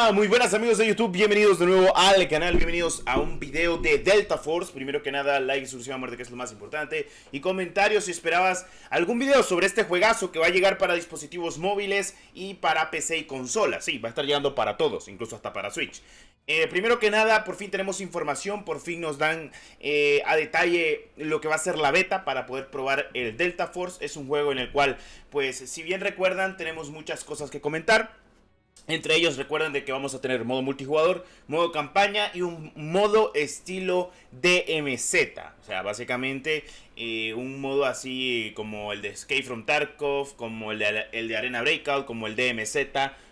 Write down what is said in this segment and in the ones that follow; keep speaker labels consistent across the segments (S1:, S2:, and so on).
S1: Hola, muy buenas amigos de YouTube, bienvenidos de nuevo al canal, bienvenidos a un video de Delta Force. Primero que nada, like y suscripción a muerte, que es lo más importante, y comentarios si esperabas algún video sobre este juegazo que va a llegar para dispositivos móviles y para PC y consola. Sí, va a estar llegando para todos, incluso hasta para Switch. Primero que nada, por fin tenemos información, por fin nos dan a detalle lo que va a ser la beta para poder probar el Delta Force. Es un juego en el cual, pues, si bien recuerdan, tenemos muchas cosas que comentar. Entre ellos recuerden de que vamos a tener modo multijugador, modo campaña y un modo estilo DMZ. O sea, básicamente un modo así como el de Escape from Tarkov, como el de Arena Breakout, como el DMZ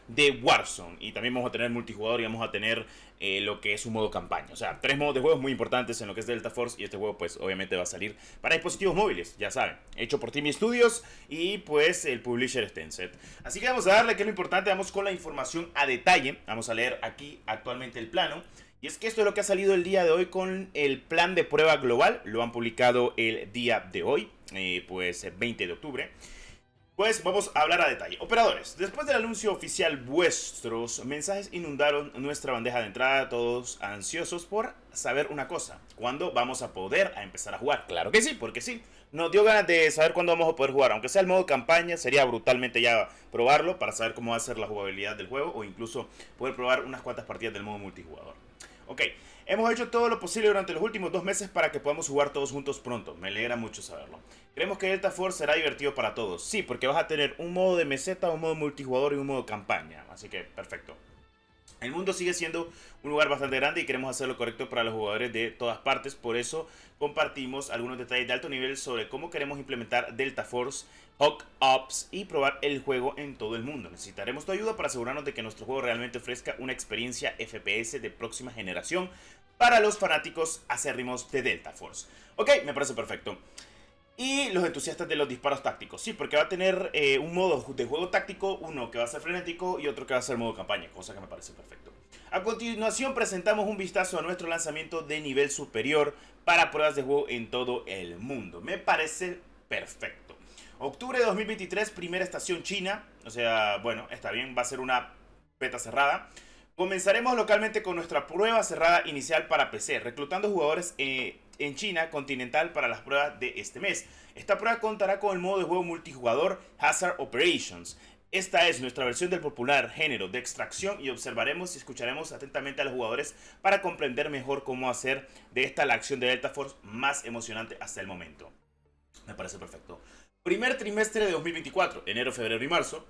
S1: de Warzone. Y también vamos a tener multijugador y vamos a tener lo que es un modo campaña. O sea, 3 modos de juegos muy importantes en lo que es Delta Force. Y este juego pues obviamente va a salir para dispositivos móviles, ya saben. Hecho por Team Studios y pues el publisher es Tencent. Así que vamos a darle, que es lo importante, vamos con la información a detalle. Vamos a leer aquí actualmente el plano. Y es que esto es lo que ha salido el día de hoy con el plan de prueba global. Lo han publicado el día de hoy, pues 20 de octubre. Pues vamos a hablar a detalle. Operadores, después del anuncio oficial, vuestros mensajes inundaron nuestra bandeja de entrada, todos ansiosos por saber una cosa: ¿cuándo vamos a poder empezar a jugar? Claro que sí, porque sí. Nos dio ganas de saber cuándo vamos a poder jugar. Aunque sea el modo campaña, sería brutalmente ya probarlo para saber cómo va a ser la jugabilidad del juego, o incluso poder probar unas cuantas partidas del modo multijugador. Ok, hemos hecho todo lo posible durante los últimos 2 meses para que podamos jugar todos juntos pronto. Me alegra mucho saberlo. Creemos que Delta Force será divertido para todos. Sí, porque vas a tener un modo de meseta, un modo multijugador y un modo campaña. Así que, perfecto. El mundo sigue siendo un lugar bastante grande y queremos hacer lo correcto para los jugadores de todas partes. Por eso compartimos algunos detalles de alto nivel sobre cómo queremos implementar Delta Force, Hawk Ops y probar el juego en todo el mundo. Necesitaremos tu ayuda para asegurarnos de que nuestro juego realmente ofrezca una experiencia FPS de próxima generación para los fanáticos acérrimos de Delta Force. Ok, me parece perfecto. Y los entusiastas de los disparos tácticos. Sí, porque va a tener un modo de juego táctico, uno que va a ser frenético y otro que va a ser modo campaña, cosa que me parece perfecto. A continuación presentamos un vistazo a nuestro lanzamiento de nivel superior para pruebas de juego en todo el mundo. Me parece perfecto. Octubre de 2023, primera estación China. O sea, bueno, está bien, va a ser una beta cerrada. Comenzaremos localmente con nuestra prueba cerrada inicial para PC, reclutando jugadores en China continental para las pruebas de este mes. Esta prueba contará con el modo de juego multijugador Hazard Operations. Esta es nuestra versión del popular género de extracción y observaremos y escucharemos atentamente a los jugadores para comprender mejor cómo hacer de esta la acción de Delta Force más emocionante hasta el momento. Me parece perfecto. Primer trimestre de 2024, enero, febrero y marzo.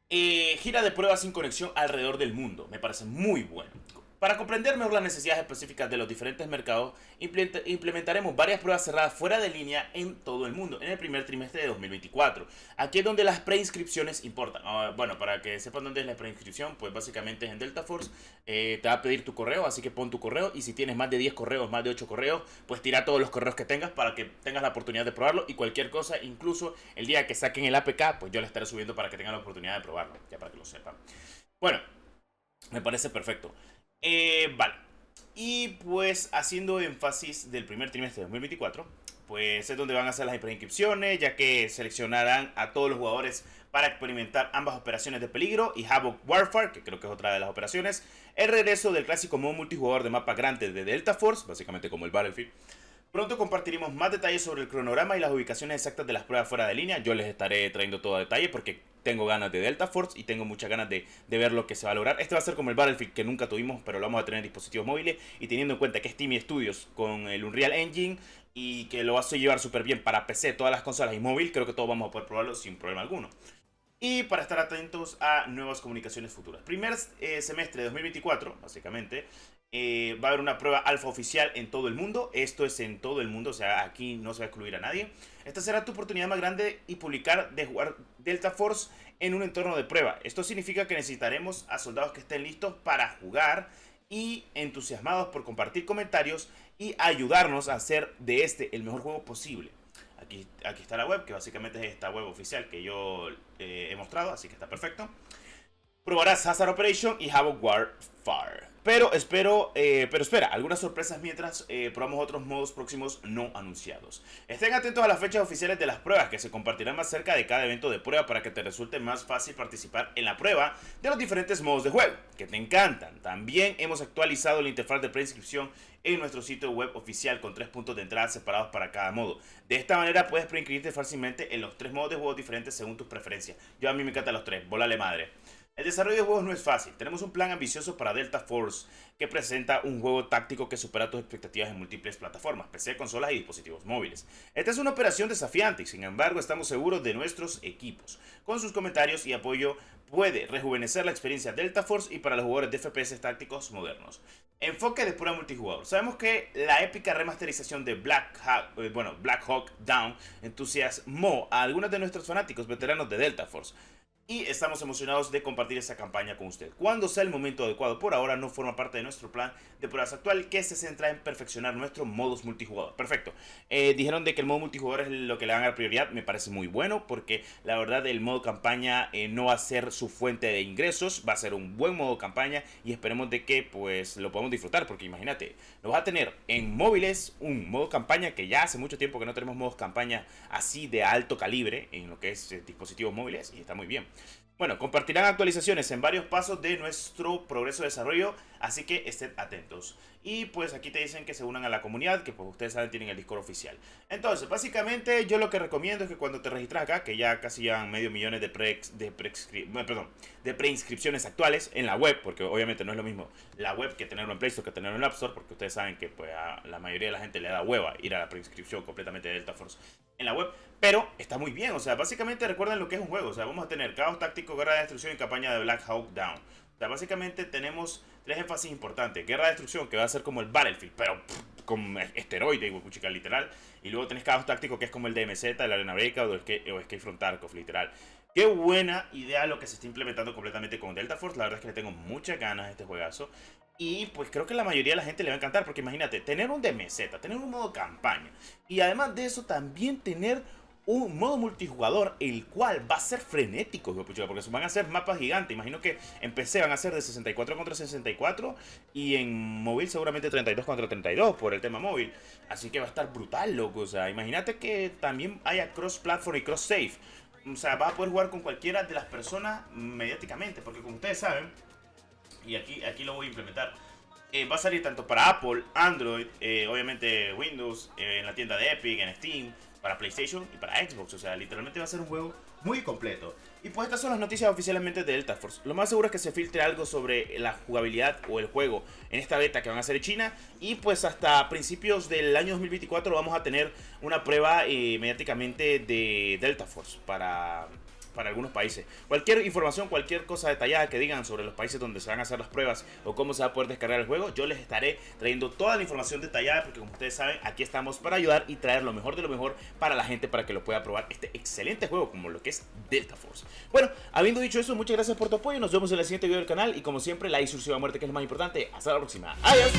S1: Gira de pruebas sin conexión alrededor del mundo. Me parece muy bueno. Para comprender mejor las necesidades específicas de los diferentes mercados, implementaremos varias pruebas cerradas fuera de línea en todo el mundo en el primer trimestre de 2024. Aquí es donde las preinscripciones importan. Bueno, para que sepan dónde es la preinscripción, pues básicamente es en Delta Force. Te va a pedir tu correo, así que pon tu correo. Y si tienes más de 10 correos, más de 8 correos, pues tira todos los correos que tengas para que tengas la oportunidad de probarlo. Y cualquier cosa, incluso el día que saquen el APK, pues yo le estaré subiendo para que tengan la oportunidad de probarlo, ya para que lo sepan. Bueno, me parece perfecto. Vale. Y pues haciendo énfasis del primer trimestre de 2024, pues es donde van a hacer las preinscripciones, ya que seleccionarán a todos los jugadores para experimentar ambas operaciones de peligro y Havoc Warfare, que creo que es otra de las operaciones. El regreso del clásico modo multijugador de mapa grande de Delta Force, básicamente como el Battlefield. Pronto compartiremos más detalles sobre el cronograma y las ubicaciones exactas de las pruebas fuera de línea. Yo les estaré trayendo todo a detalle porque tengo ganas de Delta Force y tengo muchas ganas de ver lo que se va a lograr. Este va a ser como el Battlefield que nunca tuvimos, pero lo vamos a tener en dispositivos móviles. Y teniendo en cuenta que es Team Studios con el Unreal Engine y que lo va a llevar súper bien para PC, todas las consolas y móvil, creo que todos vamos a poder probarlo sin problema alguno. Y para estar atentos a nuevas comunicaciones futuras. Primer semestre de 2024, básicamente, va a haber una prueba alfa oficial en todo el mundo. Esto es en todo el mundo, o sea, aquí no se va a excluir a nadie. Esta será tu oportunidad más grande y publicar de jugar Delta Force en un entorno de prueba. Esto significa que necesitaremos a soldados que estén listos para jugar y entusiasmados por compartir comentarios y ayudarnos a hacer de este el mejor juego posible. Aquí está la web, que básicamente es esta web oficial que yo he mostrado, así que está perfecto. Probarás Hazard Operation y Havoc Warfare. Pero espera, algunas sorpresas mientras probamos otros modos próximos no anunciados. Estén atentos a las fechas oficiales de las pruebas que se compartirán más cerca de cada evento de prueba para que te resulte más fácil participar en la prueba de los diferentes modos de juego que te encantan. También hemos actualizado la interfaz de preinscripción en nuestro sitio web oficial con 3 puntos de entrada separados para cada modo. De esta manera puedes preinscribirte fácilmente en los 3 modos de juego diferentes según tus preferencias. Yo a mí me encantan los 3, volale madre. El desarrollo de juegos no es fácil. Tenemos un plan ambicioso para Delta Force que presenta un juego táctico que supera tus expectativas en múltiples plataformas, PC, consolas y dispositivos móviles. Esta es una operación desafiante y sin embargo estamos seguros de nuestros equipos. Con sus comentarios y apoyo puede rejuvenecer la experiencia Delta Force y para los jugadores de FPS tácticos modernos. Enfoque de prueba multijugador. Sabemos que la épica remasterización de Black Hawk Down entusiasmó a algunos de nuestros fanáticos veteranos de Delta Force. Y estamos emocionados de compartir esta campaña con usted. Cuando sea el momento adecuado, por ahora no forma parte de nuestro plan de pruebas actual que se centra en perfeccionar nuestros modos multijugador. Perfecto. Dijeron de que el modo multijugador es lo que le van a dar prioridad. Me parece muy bueno porque la verdad el modo campaña no va a ser su fuente de ingresos. Va a ser un buen modo campaña y esperemos de que pues lo podamos disfrutar. Porque imagínate, lo vas a tener en móviles un modo campaña que ya hace mucho tiempo que no tenemos modos campaña así de alto calibre en lo que es dispositivos móviles y está muy bien. Bueno, compartirán actualizaciones en varios pasos de nuestro progreso de desarrollo, así que estén atentos. Y pues aquí te dicen que se unan a la comunidad, que pues ustedes saben tienen el Discord oficial. Entonces, básicamente yo lo que recomiendo es que cuando te registras acá, que ya casi llevan medio millón de preinscripciones actuales en la web, porque obviamente no es lo mismo la web que tenerlo en Play Store que tenerlo en App Store, porque ustedes saben que pues a la mayoría de la gente le da hueva ir a la preinscripción completamente de Delta Force en la web, pero está muy bien. O sea, básicamente recuerden lo que es un juego. O sea, vamos a tener caos táctico, guerra de destrucción y campaña de Black Hawk Down. O sea, básicamente tenemos 3 énfasis importantes. Guerra de destrucción, que va a ser como el Battlefield, pero con esteroide, chica, literal. Y luego tenés caos táctico, que es como el DMZ, el Arena Breakout o Escape from Tarkov, literal. Qué buena idea lo que se está implementando completamente con Delta Force. La verdad es que le tengo muchas ganas a este juegazo. Y pues creo que la mayoría de la gente le va a encantar. Porque imagínate, tener un DMZ, tener un modo campaña. Y además de eso también tener un modo multijugador, el cual va a ser frenético, porque van a ser mapas gigantes. Imagino que en PC van a ser de 64 contra 64 y en móvil seguramente 32 contra 32 por el tema móvil. Así que va a estar brutal, loco. O sea, imagínate que también haya cross-platform y cross-save. O sea, vas a poder jugar con cualquiera de las personas mediáticamente, porque como ustedes saben, y aquí lo voy a implementar, va a salir tanto para Apple, Android, obviamente Windows, en la tienda de Epic, en Steam, para PlayStation y para Xbox. O sea, literalmente va a ser un juego muy completo. Y pues estas son las noticias oficialmente de Delta Force. Lo más seguro es que se filtre algo sobre la jugabilidad o el juego en esta beta que van a hacer en China. Y pues hasta principios del año 2024 vamos a tener una prueba mediáticamente de Delta Force para algunos países. Cualquier información, cualquier cosa detallada que digan sobre los países donde se van a hacer las pruebas o cómo se va a poder descargar el juego, yo les estaré trayendo toda la información detallada, porque como ustedes saben, aquí estamos para ayudar y traer lo mejor de lo mejor para la gente, para que lo pueda probar este excelente juego como lo que es Delta Force. Bueno, habiendo dicho eso, muchas gracias por tu apoyo, nos vemos en el siguiente video del canal y como siempre, like, suscribir a muerte, que es lo más importante. Hasta la próxima, adiós.